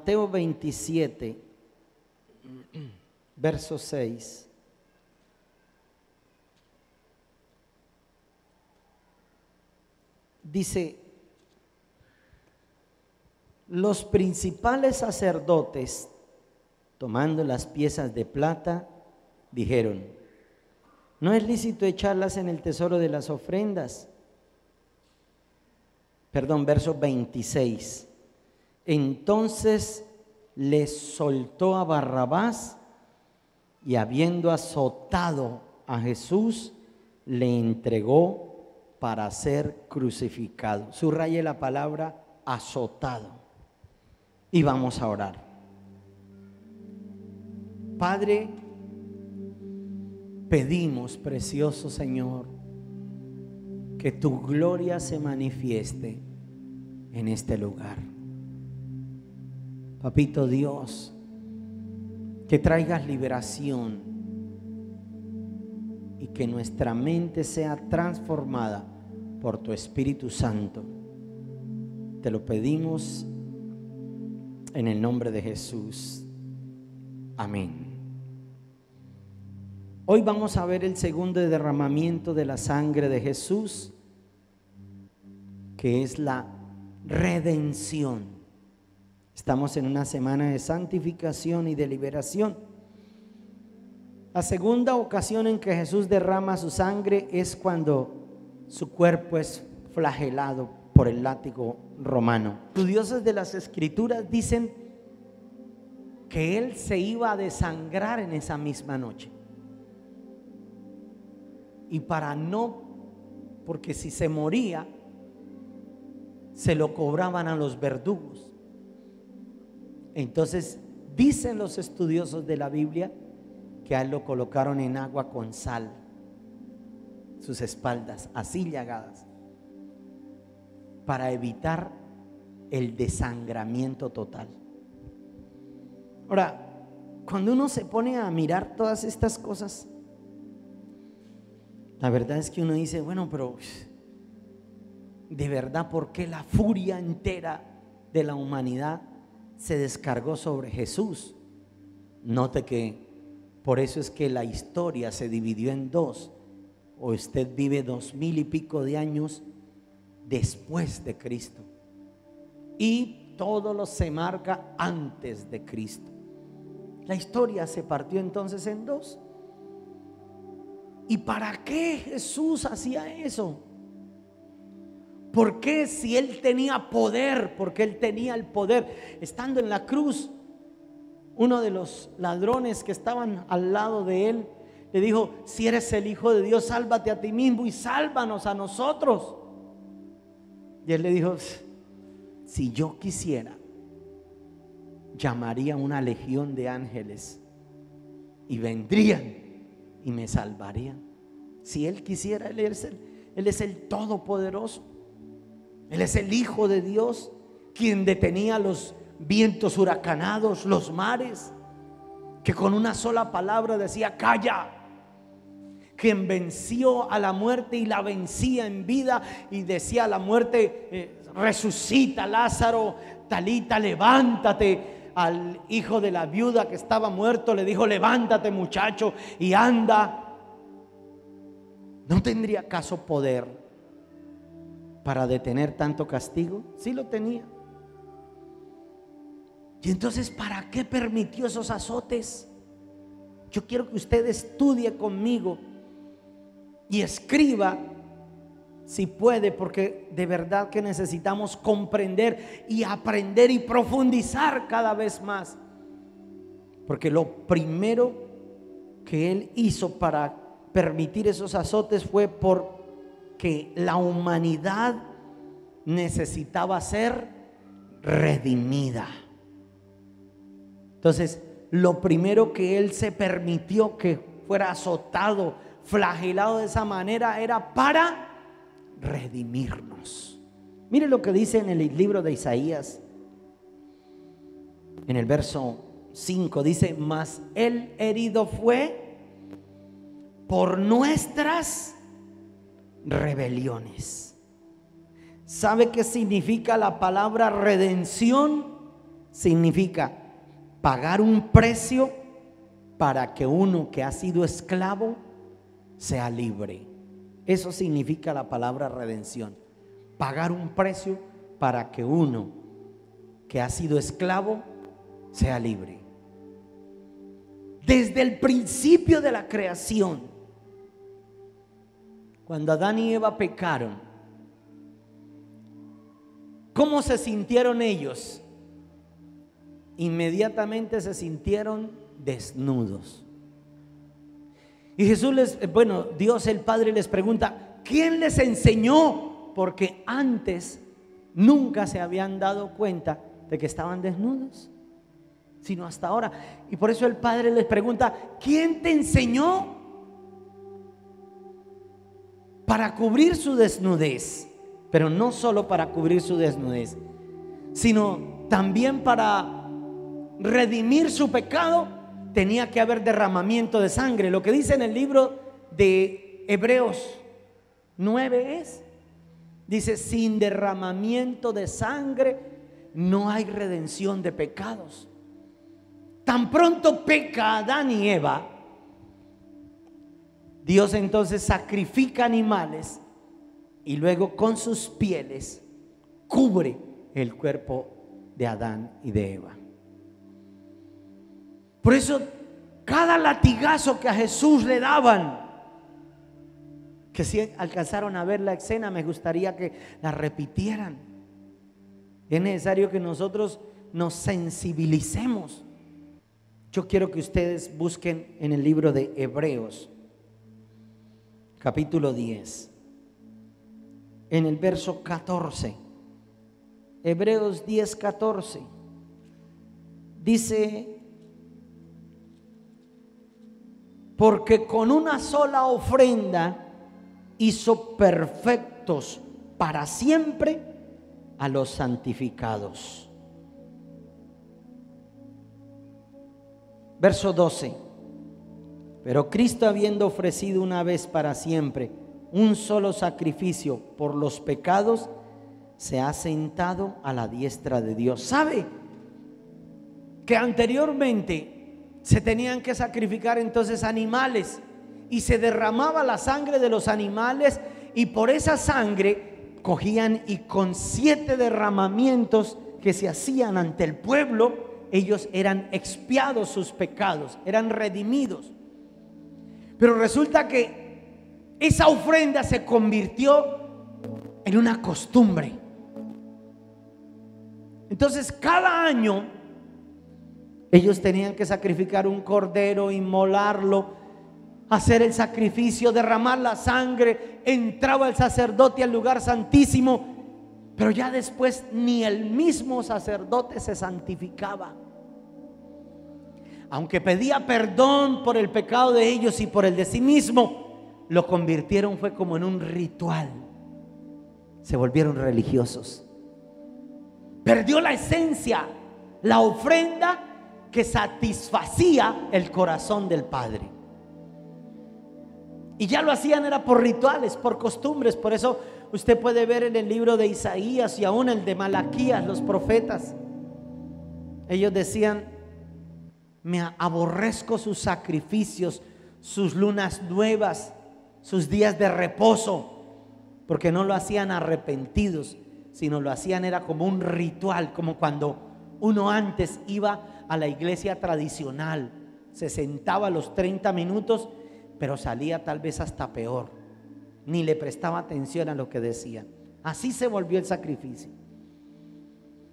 Mateo 27, verso 6. Dice: los principales sacerdotes, tomando las piezas de plata, dijeron: no es lícito echarlas en el tesoro de las ofrendas. Perdón, verso 26. Entonces les soltó a Barrabás, y habiendo azotado a Jesús, le entregó para ser crucificado. Subraye la palabra azotado. Y vamos a orar. Padre, pedimos, precioso Señor, que tu gloria se manifieste en este lugar. Papito Dios, que traigas liberación y que nuestra mente sea transformada por tu Espíritu Santo. Te lo pedimos en el nombre de Jesús. Amén. Hoy vamos a ver el segundo derramamiento de la sangre de Jesús, que es la redención. Estamos en una semana de santificación y de liberación. La segunda ocasión en que Jesús derrama su sangre es cuando su cuerpo es flagelado por el látigo romano. Estudiosos de las Escrituras dicen que Él se iba a desangrar en esa misma noche. Y porque si se moría, se lo cobraban a los verdugos. Entonces dicen los estudiosos de la Biblia que a él lo colocaron en agua con sal, sus espaldas así llagadas, para evitar el desangramiento total. Ahora, cuando uno se pone a mirar todas estas cosas, la verdad es que uno dice, bueno, pero de verdad, ¿por qué la furia entera de la humanidad se descargó sobre Jesús? Note que por eso es que la historia se dividió en dos. O usted vive 2000 y pico de años después de Cristo, y todo lo se marca antes de Cristo. La historia se partió entonces en dos. ¿Y para qué Jesús hacía eso? ¿Por qué, si Él tenía poder? Porque Él tenía el poder. Estando en la cruz, uno de los ladrones que estaban al lado de Él le dijo: si eres el Hijo de Dios, sálvate a ti mismo y sálvanos a nosotros. Y Él le dijo: si yo quisiera, llamaría una legión de ángeles y vendrían y me salvarían. Si Él quisiera, Él es el Todopoderoso. Él es el Hijo de Dios, quien detenía los vientos huracanados, los mares, que con una sola palabra decía: calla. Quien venció a la muerte y la vencía en vida, y decía a la muerte: resucita, Lázaro, Talita, levántate. Al hijo de la viuda que estaba muerto le dijo: levántate, muchacho, y anda. ¿No tendría acaso poder para detener tanto castigo? Sí lo tenía. Y entonces, ¿para qué permitió esos azotes? Yo quiero que usted estudie conmigo y escriba, si puede, porque de verdad que necesitamos comprender y aprender y profundizar cada vez más. Porque lo primero que Él hizo para permitir esos azotes fue porque la humanidad necesitaba ser redimida. Entonces, lo primero que Él se permitió que fuera azotado, flagelado de esa manera, era para redimirnos. Mire lo que dice en el libro de Isaías, en el verso 5, dice: mas Él herido fue por nuestras rebeliones. ¿Sabe qué significa la palabra redención? significa pagar un precio para que uno que ha sido esclavo sea libre. Eso significa la palabra redención. Pagar un precio para que uno que ha sido esclavo sea libre. Desde el principio de la creación, cuando Adán y Eva pecaron, ¿cómo se sintieron ellos? Inmediatamente se sintieron desnudos. Y Dios el Padre les pregunta: ¿quién les enseñó? Porque antes nunca se habían dado cuenta de que estaban desnudos, sino hasta ahora. Y por eso el Padre les pregunta: ¿quién te enseñó? Para cubrir su desnudez, pero no solo para cubrir su desnudez, sino también para redimir su pecado. Tenía que haber derramamiento de sangre. Lo que dice en el libro de Hebreos 9 dice: sin derramamiento de sangre no hay redención de pecados. Tan pronto peca Adán y Eva, Dios entonces sacrifica animales y luego con sus pieles cubre el cuerpo de Adán y de Eva. Por eso cada latigazo que a Jesús le daban, que si alcanzaron a ver la escena, me gustaría que la repitieran. Es necesario que nosotros nos sensibilicemos. Yo quiero que ustedes busquen en el libro de Hebreos, capítulo 10, en el verso 14. Hebreos 10, 14. Dice: porque con una sola ofrenda hizo perfectos para siempre a los santificados. Verso 12. Pero Cristo, habiendo ofrecido una vez para siempre un solo sacrificio por los pecados, se ha sentado a la diestra de Dios. ¿Sabe que anteriormente se tenían que sacrificar entonces animales y se derramaba la sangre de los animales, y por esa sangre cogían y con 7 derramamientos que se hacían ante el pueblo, ellos eran expiados sus pecados, eran redimidos? Pero resulta que esa ofrenda se convirtió en una costumbre. Entonces cada año ellos tenían que sacrificar un cordero, inmolarlo, hacer el sacrificio, derramar la sangre. Entraba el sacerdote al lugar santísimo, pero ya después ni el mismo sacerdote se santificaba. Aunque pedía perdón por el pecado de ellos y por el de sí mismo, lo convirtieron fue como en un ritual. Se volvieron religiosos. Perdió la esencia, la ofrenda que satisfacía el corazón del Padre. Y ya lo hacían era por rituales, por costumbres. Por eso usted puede ver en el libro de Isaías y aún el de Malaquías, los profetas, ellos decían: me aborrezco sus sacrificios, sus lunas nuevas, sus días de reposo, porque no lo hacían arrepentidos, sino lo hacían era como un ritual, como cuando uno antes iba a la iglesia tradicional, se sentaba los 30 minutos, pero salía tal vez hasta peor, ni le prestaba atención a lo que decían. Así se volvió el sacrificio.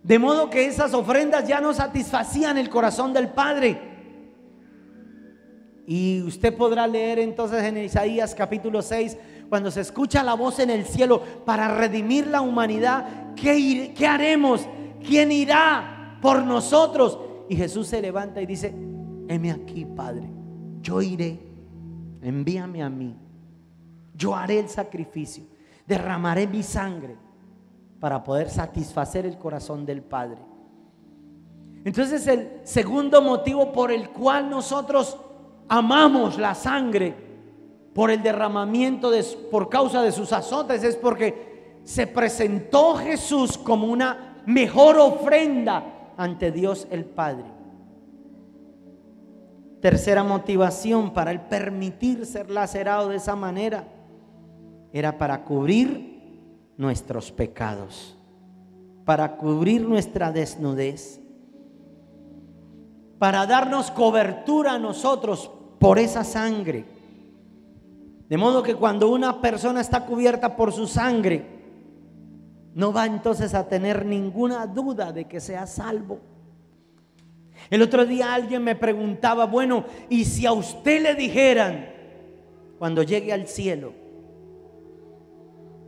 De modo que esas ofrendas ya no satisfacían el corazón del Padre. Y usted podrá leer entonces en Isaías capítulo 6, cuando se escucha la voz en el cielo para redimir la humanidad, ¿qué haremos? ¿Quién irá por nosotros? Y Jesús se levanta y dice: heme aquí, Padre, yo iré, envíame a mí, yo haré el sacrificio, derramaré mi sangre para poder satisfacer el corazón del Padre. Entonces el segundo motivo por el cual nosotros amamos la sangre, por el derramamiento por causa de sus azotes, es porque se presentó Jesús como una mejor ofrenda ante Dios el Padre. Tercera motivación para él permitir ser lacerado de esa manera era para cubrir nuestros pecados, para cubrir nuestra desnudez, para darnos cobertura a nosotros por esa sangre. De modo que cuando una persona está cubierta por su sangre, no va entonces a tener ninguna duda de que sea salvo. El otro día alguien me preguntaba, bueno, ¿y si a usted le dijeran cuando llegue al cielo,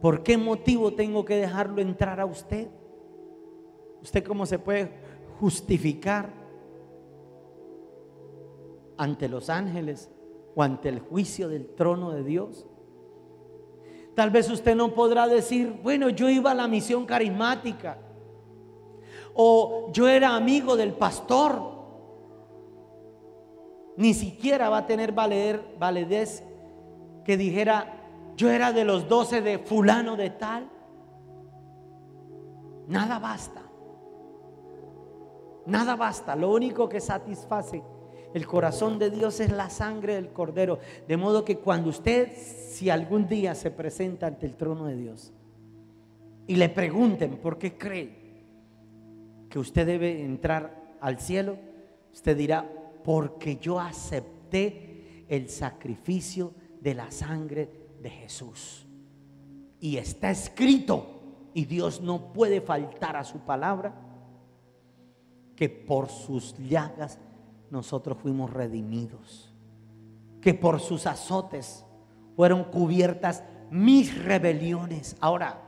por qué motivo tengo que dejarlo entrar a usted? ¿Usted cómo se puede justificar ante los ángeles o ante el juicio del trono de Dios? Tal vez usted no podrá decir, bueno, yo iba a la misión carismática, o yo era amigo del pastor. Ni siquiera va a tener validez que dijera, yo era de los 12 de fulano de tal. Nada basta. Nada basta. Lo único que satisface el corazón de Dios es la sangre del Cordero. De modo que cuando usted, si algún día se presenta ante el trono de Dios y le pregunten por qué cree que usted debe entrar al cielo, usted dirá, porque yo acepté el sacrificio de la sangre de Jesús. Y está escrito, y Dios no puede faltar a su palabra, que por sus llagas nosotros fuimos redimidos, que por sus azotes fueron cubiertas mis rebeliones. Ahora,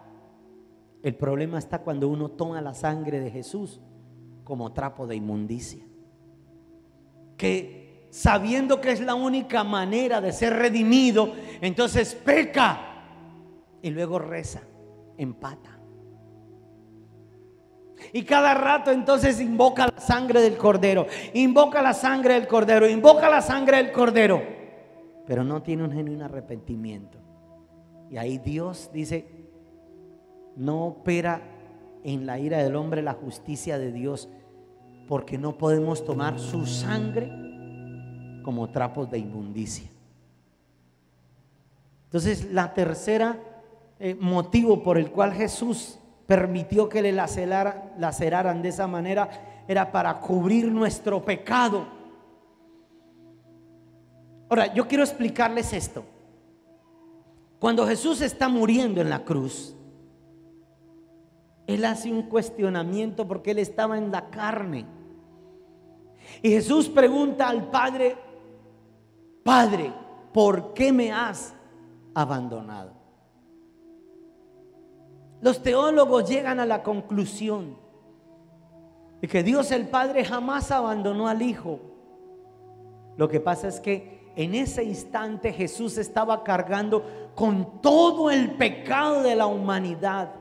el problema está cuando uno toma la sangre de Jesús como trapo de inmundicia, que sabiendo que es la única manera de ser redimido, entonces peca y luego reza, empata. Y cada rato entonces invoca la sangre del Cordero, invoca la sangre del Cordero, invoca la sangre del Cordero, pero no tiene un genuino arrepentimiento. Y ahí Dios dice, no opera en la ira del hombre la justicia de Dios, porque no podemos tomar su sangre como trapos de inmundicia. Entonces, la tercera motivo por el cual Jesús permitió que le laceraran de esa manera era para cubrir nuestro pecado. Ahora, yo quiero explicarles esto. Cuando Jesús está muriendo en la cruz, Él hace un cuestionamiento porque Él estaba en la carne. Y Jesús pregunta al Padre, Padre, ¿por qué me has abandonado? Los teólogos llegan a la conclusión de que Dios el Padre jamás abandonó al Hijo. Lo que pasa es que en ese instante Jesús estaba cargando con todo el pecado de la humanidad,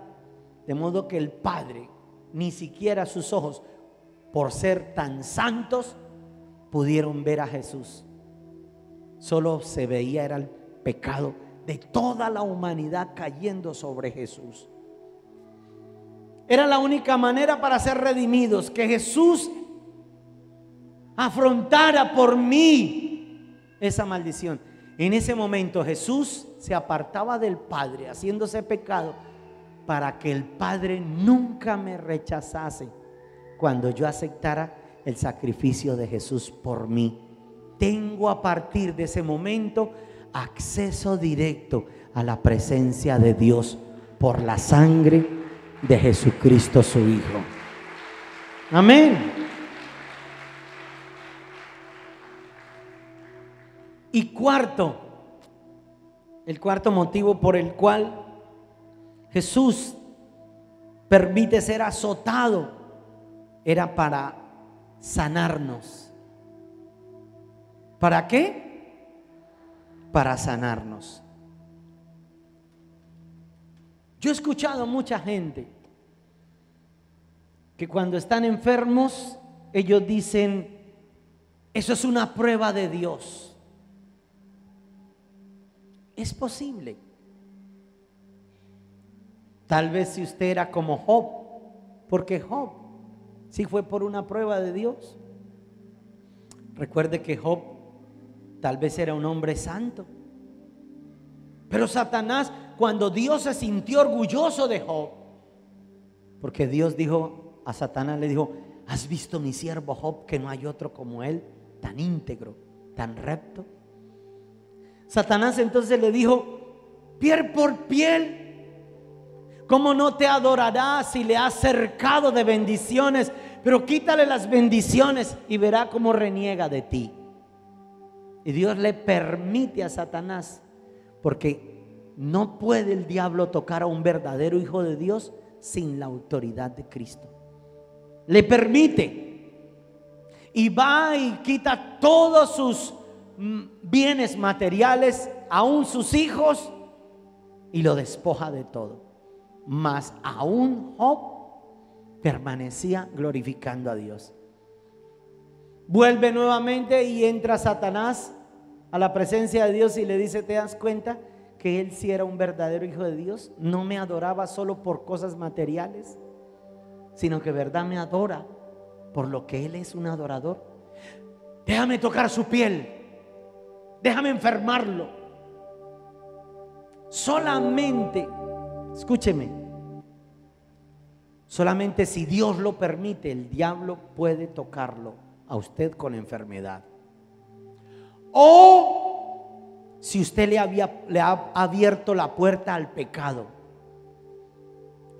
de modo que el Padre, ni siquiera sus ojos, por ser tan santos, pudieron ver a Jesús. Solo se veía era el pecado de toda la humanidad cayendo sobre Jesús. Era la única manera para ser redimidos, que Jesús afrontara por mí esa maldición. En ese momento Jesús se apartaba del Padre, haciéndose pecado, para que el Padre nunca me rechazase cuando yo aceptara el sacrificio de Jesús por mí. Tengo a partir de ese momento acceso directo a la presencia de Dios por la sangre de Jesucristo su Hijo. Amén. Y cuarto, el cuarto motivo por el cual Jesús permite ser azotado era para sanarnos. ¿Para qué? Para sanarnos. Yo he escuchado a mucha gente que cuando están enfermos, ellos dicen, eso es una prueba de Dios. Es posible. Tal vez si usted era como Job, porque Job Sí fue por una prueba de Dios. Recuerde que Job tal vez era un hombre santo. Pero Satanás, cuando Dios se sintió orgulloso de Job, porque Dios dijo a Satanás, le dijo: ¿has visto mi siervo Job, que no hay otro como él, tan íntegro, tan recto? Satanás entonces le dijo: piel por piel, ¿cómo no te adorará si le has cercado de bendiciones? Pero quítale las bendiciones y verá cómo reniega de ti. Y Dios le permite a Satanás, porque no puede el diablo tocar a un verdadero hijo de Dios sin la autoridad de Cristo. Le permite, y va y quita todos sus bienes materiales, aún sus hijos, y lo despoja de todo. Mas aún Job permanecía glorificando a Dios. Vuelve nuevamente y entra Satanás a la presencia de Dios y le dice: ¿te das cuenta que él sí era un verdadero hijo de Dios? No me adoraba solo por cosas materiales, sino que verdad me adora por lo que él es, un adorador. Déjame tocar su piel, déjame enfermarlo. Solamente, escúcheme, solamente si Dios lo permite, el diablo puede tocarlo a usted con enfermedad. O si usted le ha abierto la puerta al pecado.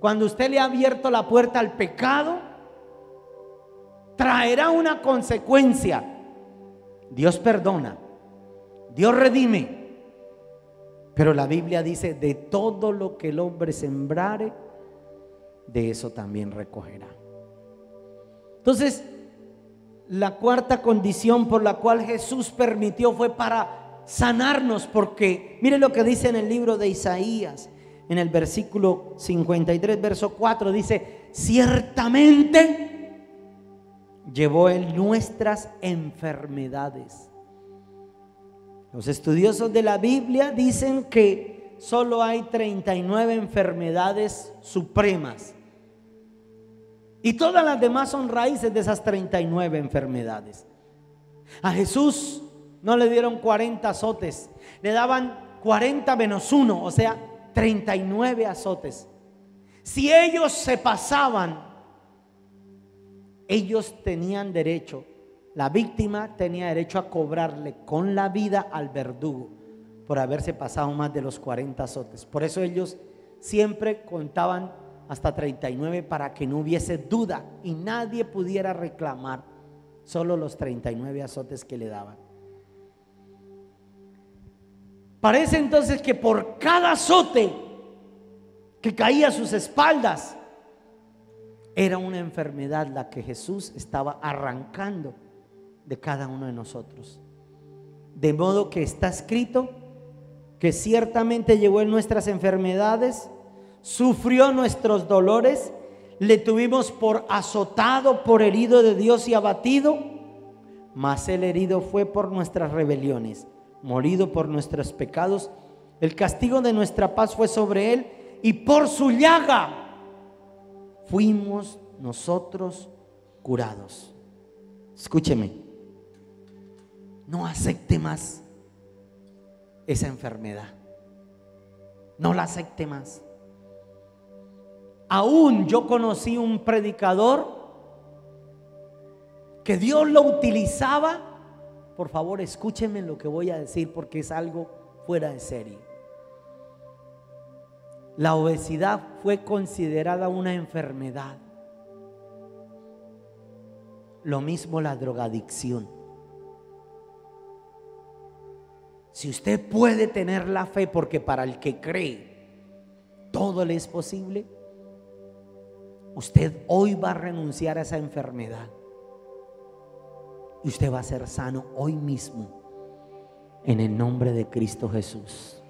Cuando usted le ha abierto la puerta al pecado, traerá una consecuencia. Dios perdona, Dios redime, pero la Biblia dice: de todo lo que el hombre sembrare, de eso también recogerá. Entonces, la cuarta condición por la cual Jesús permitió fue para sanarnos, porque mire lo que dice en el libro de Isaías, en el versículo 53, verso 4, dice: ciertamente llevó él nuestras enfermedades. Los estudiosos de la Biblia dicen que solo hay 39 enfermedades supremas, y todas las demás son raíces de esas 39 enfermedades. A Jesús no le dieron 40 azotes, le daban 40 menos 1, o sea 39 azotes. Si ellos se pasaban, ellos tenían derecho, la víctima tenía derecho a cobrarle con la vida al verdugo por haberse pasado más de los 40 azotes. Por eso ellos siempre contaban hasta 39 para que no hubiese duda y nadie pudiera reclamar, solo los 39 azotes que le daban. Parece entonces que por cada azote que caía a sus espaldas era una enfermedad la que Jesús estaba arrancando de cada uno de nosotros. De modo que está escrito que ciertamente llevó en nuestras enfermedades, sufrió nuestros dolores, le tuvimos por azotado, por herido de Dios y abatido, mas el herido fue por nuestras rebeliones, molido por nuestros pecados. El castigo de nuestra paz fue sobre él, y por su llaga fuimos nosotros curados. Escúcheme, no acepte más esa enfermedad, no la acepte más. Aún yo conocí un predicador que Dios lo utilizaba. Por favor, escúchenme lo que voy a decir, porque es algo fuera de serie. La obesidad fue considerada una enfermedad. Lo mismo la drogadicción. Si usted puede tener la fe, porque para el que cree todo le es posible, usted hoy va a renunciar a esa enfermedad y usted va a ser sano hoy mismo en el nombre de Cristo Jesús.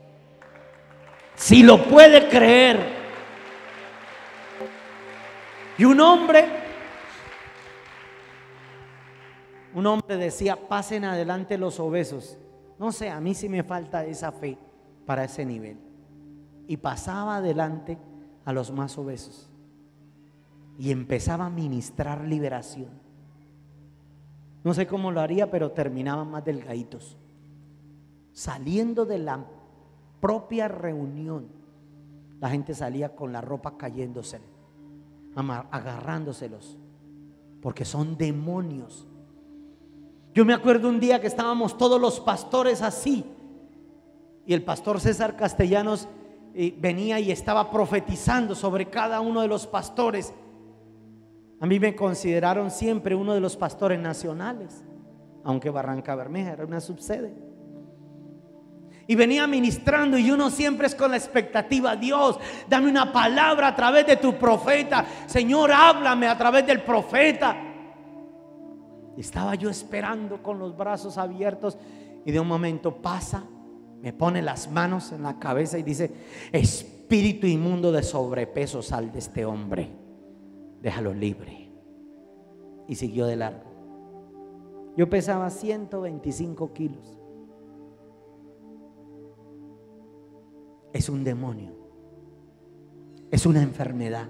Si lo puede creer. Y un hombre decía: pasen adelante los obesos. No sé, a mí sí me falta esa fe para ese nivel. Y pasaba adelante a los más obesos. y empezaba a ministrar liberación. No sé cómo lo haría, pero terminaban más delgaditos. Saliendo de la propia reunión, la gente salía con la ropa cayéndose, agarrándoselos, porque son demonios. Yo me acuerdo un día que estábamos todos los pastores así, y el pastor César Castellanos venía y estaba profetizando sobre cada uno de los pastores. A mí me consideraron siempre uno de los pastores nacionales, aunque Barranca Bermeja era una subsede. Y venía ministrando, y uno siempre es con la expectativa: Dios, dame una palabra a través de tu profeta. Señor, háblame a través del profeta. Estaba yo esperando con los brazos abiertos, y de un momento pasa, me pone las manos en la cabeza y dice: espíritu inmundo de sobrepeso, sal de este hombre, déjalo libre. Y siguió de largo. Yo pesaba 125 kilos. Es un demonio, es una enfermedad,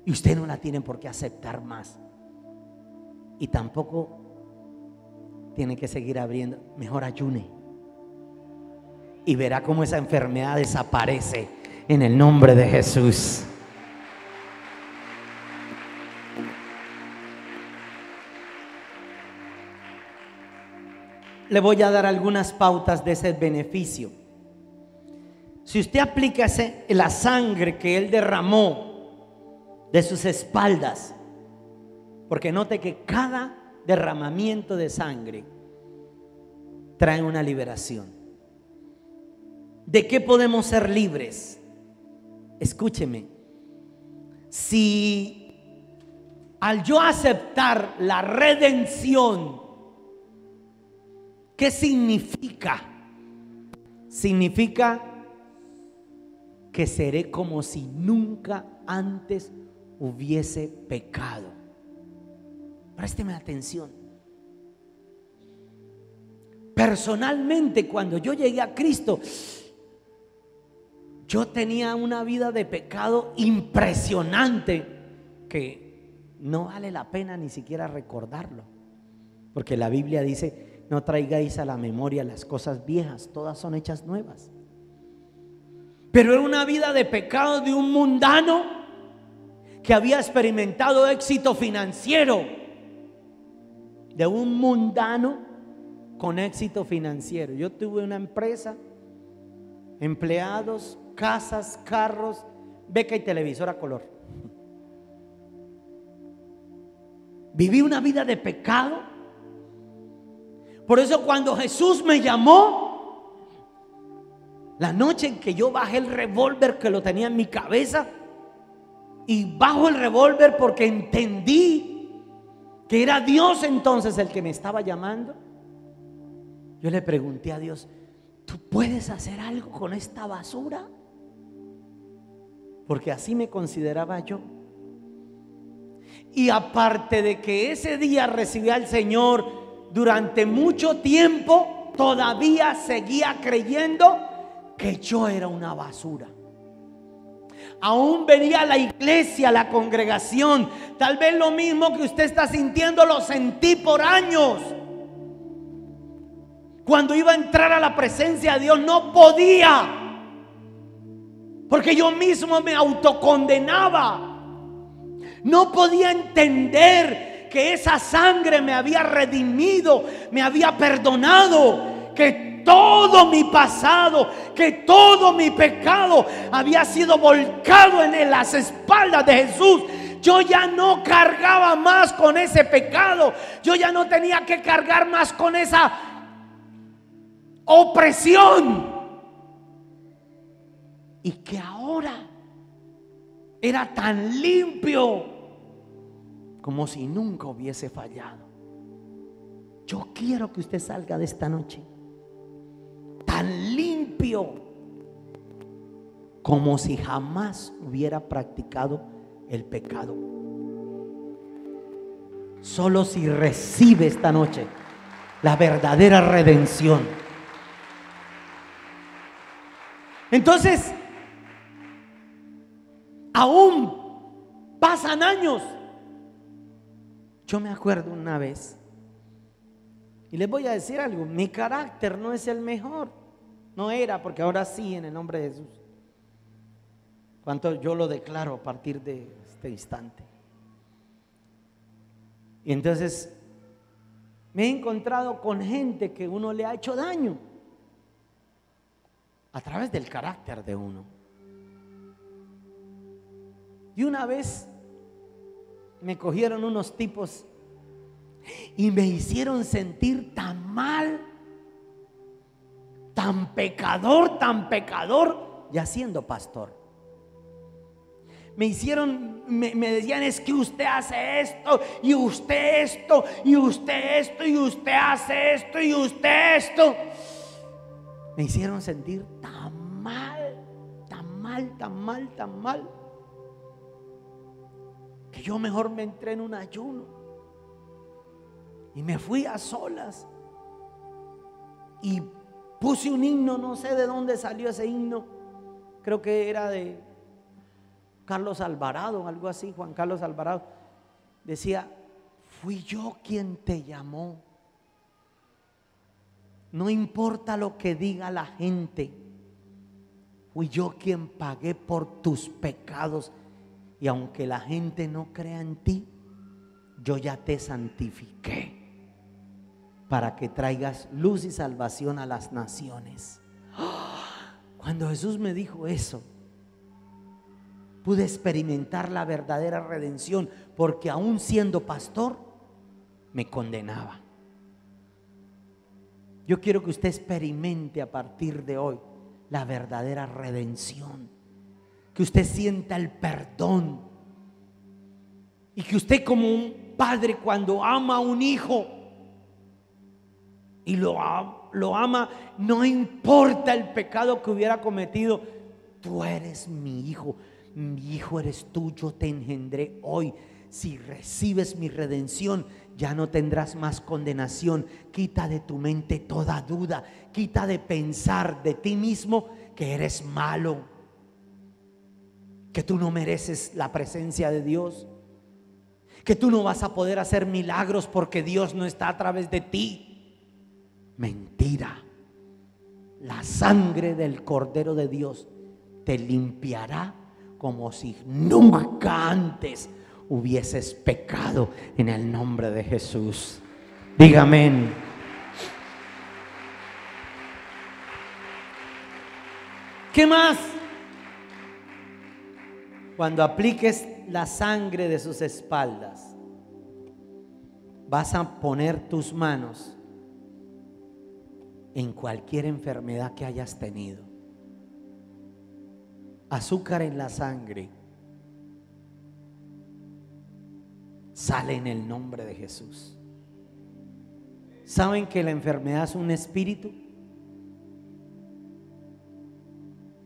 y usted no la tiene por qué aceptar más, y tampoco tiene que seguir abriendo. Mejor ayune y verá cómo esa enfermedad desaparece en el nombre de Jesús. Le voy a dar algunas pautas de ese beneficio. Si usted aplica la sangre que Él derramó de sus espaldas, porque note que cada derramamiento de sangre trae una liberación. ¿De qué podemos ser libres? Escúcheme. Si al yo aceptar la redención, ¿qué significa? Significa que seré como si nunca antes hubiese pecado. Présteme atención. Personalmente, cuando yo llegué a Cristo, yo tenía una vida de pecado impresionante que no vale la pena ni siquiera recordarlo, porque la Biblia dice: no traigáis a la memoria las cosas viejas, todas son hechas nuevas. Pero era una vida de pecado de un mundano que había experimentado éxito financiero, de un mundano con éxito financiero. Yo tuve una empresa, empleados, casas, carros, beca y televisor a color. Viví una vida de pecado. Por eso cuando Jesús me llamó, la noche en que yo bajé el revólver que lo tenía en mi cabeza, y bajo el revólver porque entendí que era Dios entonces el que me estaba llamando, yo le pregunté a Dios: ¿tú puedes hacer algo con esta basura? Porque así me consideraba yo. Y aparte de que ese día recibí al Señor, durante mucho tiempo todavía seguía creyendo que yo era una basura. Aún venía a la iglesia, a la congregación. Tal vez lo mismo que usted está sintiendo lo sentí por años. Cuando iba a entrar a la presencia de Dios no podía, porque yo mismo me autocondenaba. No podía entender que esa sangre me había redimido, me había perdonado, que todo mi pasado, que todo mi pecado había sido volcado en las espaldas de Jesús. Yo ya no cargaba más con ese pecado. Yo ya no tenía que cargar más con esa opresión. Y que ahora era tan limpio como si nunca hubiese fallado. Yo quiero que usted salga de esta noche tan limpio como si jamás hubiera practicado el pecado. Solo si recibe esta noche la verdadera redención. Entonces, aún pasan años. Yo me acuerdo una vez, y les voy a decir algo, mi carácter no es el mejor, no era, porque ahora sí, en el nombre de Jesús. Cuánto yo lo declaro a partir de este instante. Y entonces me he encontrado con gente que uno le ha hecho daño a través del carácter de uno. Y una vez me cogieron unos tipos y me hicieron sentir tan mal, tan pecador, ya siendo pastor. Me decían, es que usted hace esto, y usted esto, y usted esto, y usted hace esto, y usted esto. Me hicieron sentir tan mal, que yo mejor me entré en un ayuno y me fui a solas y puse un himno, no sé de dónde salió ese himno, creo que era de Carlos Alvarado, algo así, Juan Carlos Alvarado. Decía, fui yo quien te llamó. No importa lo que diga la gente, fui yo quien pagué por tus pecados. Y aunque la gente no crea en ti, yo ya te santifiqué para que traigas luz y salvación a las naciones. Cuando Jesús me dijo eso, pude experimentar la verdadera redención, porque aún siendo pastor me condenaba. Yo quiero que usted experimente a partir de hoy la verdadera redención, que usted sienta el perdón y que usted, como un padre, cuando ama a un hijo y lo ama, no importa el pecado que hubiera cometido, tú eres mi hijo eres tú, yo te engendré hoy. Si recibes mi redención, ya no tendrás más condenación. Quita de tu mente toda duda, quita de pensar de ti mismo que eres malo, que tú no mereces la presencia de Dios, que tú no vas a poder hacer milagros porque Dios no está a través de ti. Mentira. La sangre del Cordero de Dios te limpiará como si nunca antes hubieses pecado, en el nombre de Jesús. Dígame amén. ¿Qué más? Cuando apliques la sangre de sus espaldas, vas a poner tus manos en cualquier enfermedad que hayas tenido. Azúcar en la sangre sale en el nombre de Jesús. ¿Saben que la enfermedad es un espíritu?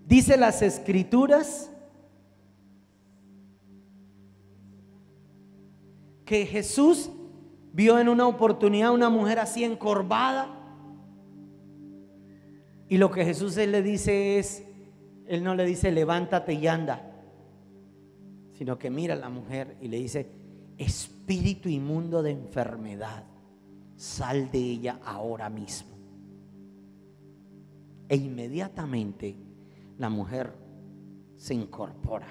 Dice las Escrituras que Jesús vio en una oportunidad una mujer así encorvada, y lo que Jesús le dice es, Él no le dice levántate y anda, sino que mira a la mujer y le dice, espíritu inmundo de enfermedad, sal de ella ahora mismo. E inmediatamente la mujer se incorpora.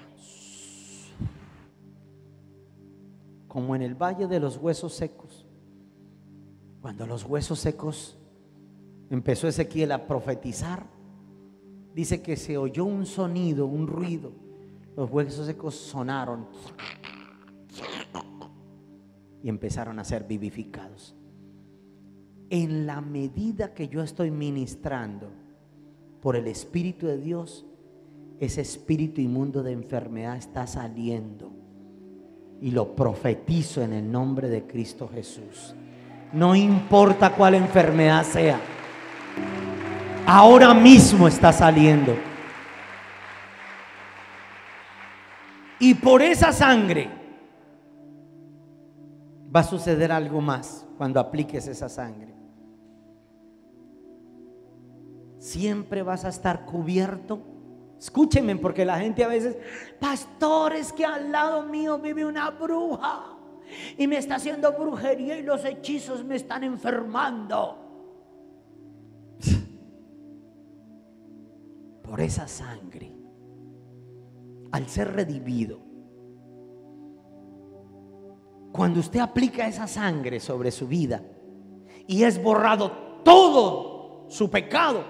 Como en el valle de los huesos secos. Cuando los huesos secos empezó Ezequiel a profetizar, dice que se oyó un sonido, un ruido. Los huesos secos sonaron y empezaron a ser vivificados. En la medida que yo estoy ministrando por el Espíritu de Dios, ese espíritu inmundo de enfermedad está saliendo, y lo profetizo en el nombre de Cristo Jesús. No importa cuál enfermedad sea, ahora mismo está saliendo. Y por esa sangre va a suceder algo más cuando apliques esa sangre. Siempre vas a estar cubierto Escúchenme, porque la gente a veces, pastor, es que al lado mío vive una bruja y me está haciendo brujería y los hechizos me están enfermando. Por esa sangre, al ser redimido, cuando usted aplica esa sangre sobre su vida y es borrado todo su pecado,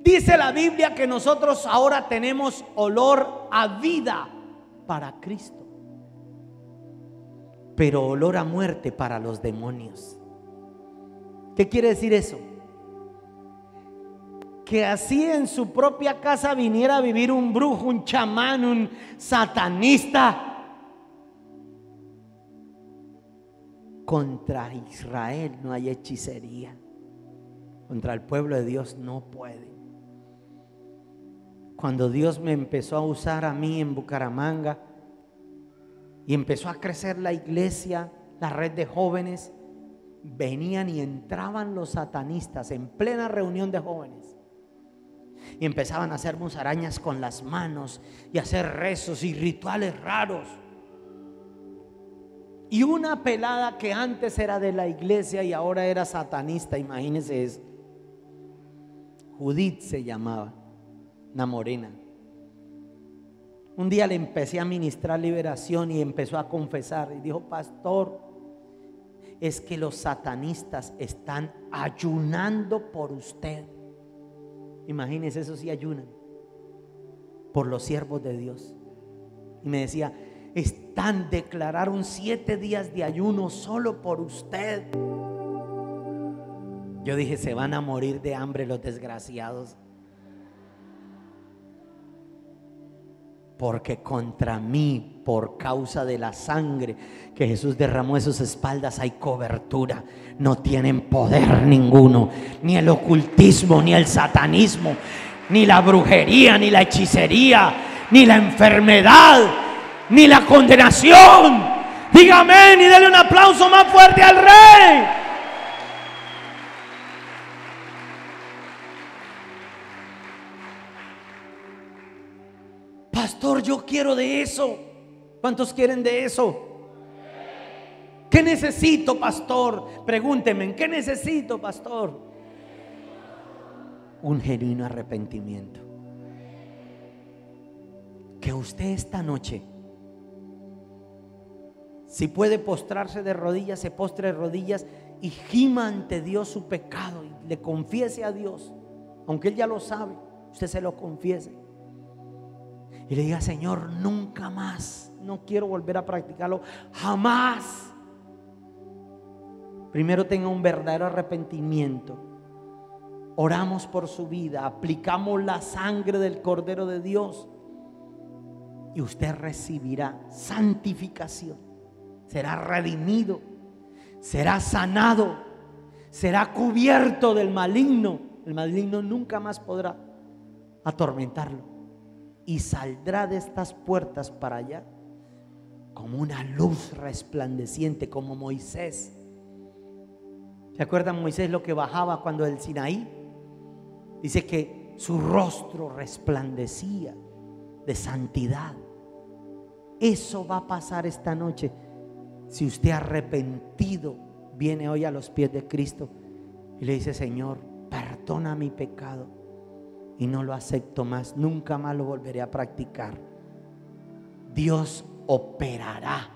dice la Biblia que nosotros ahora tenemos olor a vida para Cristo, pero olor a muerte para los demonios. ¿Qué quiere decir eso? Que así en su propia casa viniera a vivir un brujo, un chamán, un satanista, contra Israel no hay hechicería, contra el pueblo de Dios no puede. Cuando Dios me empezó a usar a mí en Bucaramanga y empezó a crecer la iglesia, la red de jóvenes, venían y entraban los satanistas en plena reunión de jóvenes y empezaban a hacer musarañas con las manos y hacer rezos y rituales raros. Y una pelada que antes era de la iglesia y ahora era satanista, imagínense eso. Judith se llamaba, una morena. Un día le empecé a ministrar liberación y empezó a confesar y dijo: pastor, es que los satanistas están ayunando por usted. Imagínense, eso sí ayunan por los siervos de Dios. Y me decía: declararon 7 días de ayuno solo por usted. Yo dije: se van a morir de hambre los desgraciados, porque contra mí, por causa de la sangre que Jesús derramó en sus espaldas, hay cobertura. No tienen poder ninguno, ni el ocultismo, ni el satanismo, ni la brujería, ni la hechicería, ni la enfermedad, ni la condenación. Dígame y denle un aplauso más fuerte al Rey. Pastor, yo quiero de eso. ¿Cuántos quieren de eso? ¿Qué necesito, pastor? Pregúnteme, ¿qué necesito, pastor? Un genuino arrepentimiento. Que usted esta noche, si puede postrarse de rodillas, se postre de rodillas y gima ante Dios su pecado y le confiese a Dios, aunque Él ya lo sabe, usted se lo confiese y le diga: Señor, nunca más, no quiero volver a practicarlo, jamás. Primero tenga un verdadero arrepentimiento. Oramos por su vida, aplicamos la sangre del Cordero de Dios y usted recibirá santificación. Será redimido, será sanado, será cubierto del maligno. El maligno nunca más podrá atormentarlo y saldrá de estas puertas para allá como una luz resplandeciente, como Moisés. ¿Se acuerdan Moisés lo que bajaba cuando del Sinaí? Dice que su rostro resplandecía de santidad. Eso va a pasar esta noche. Si usted arrepentido viene hoy a los pies de Cristo y le dice: Señor, perdona mi pecado y no lo acepto más, nunca más lo volveré a practicar. Dios operará,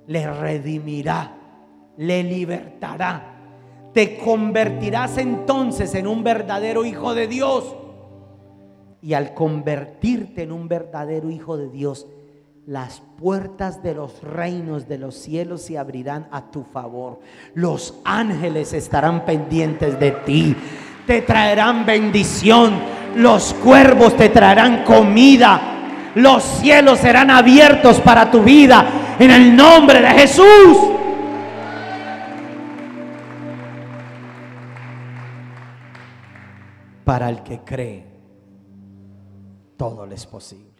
le redimirá, le libertará. Te convertirás entonces en un verdadero hijo de Dios. Y al convertirte en un verdadero hijo de Dios, las puertas de los reinos de los cielos se abrirán a tu favor. Los ángeles estarán pendientes de ti, te traerán bendición. Los cuervos te traerán comida. Los cielos serán abiertos para tu vida en el nombre de Jesús. Para el que cree, todo le es posible.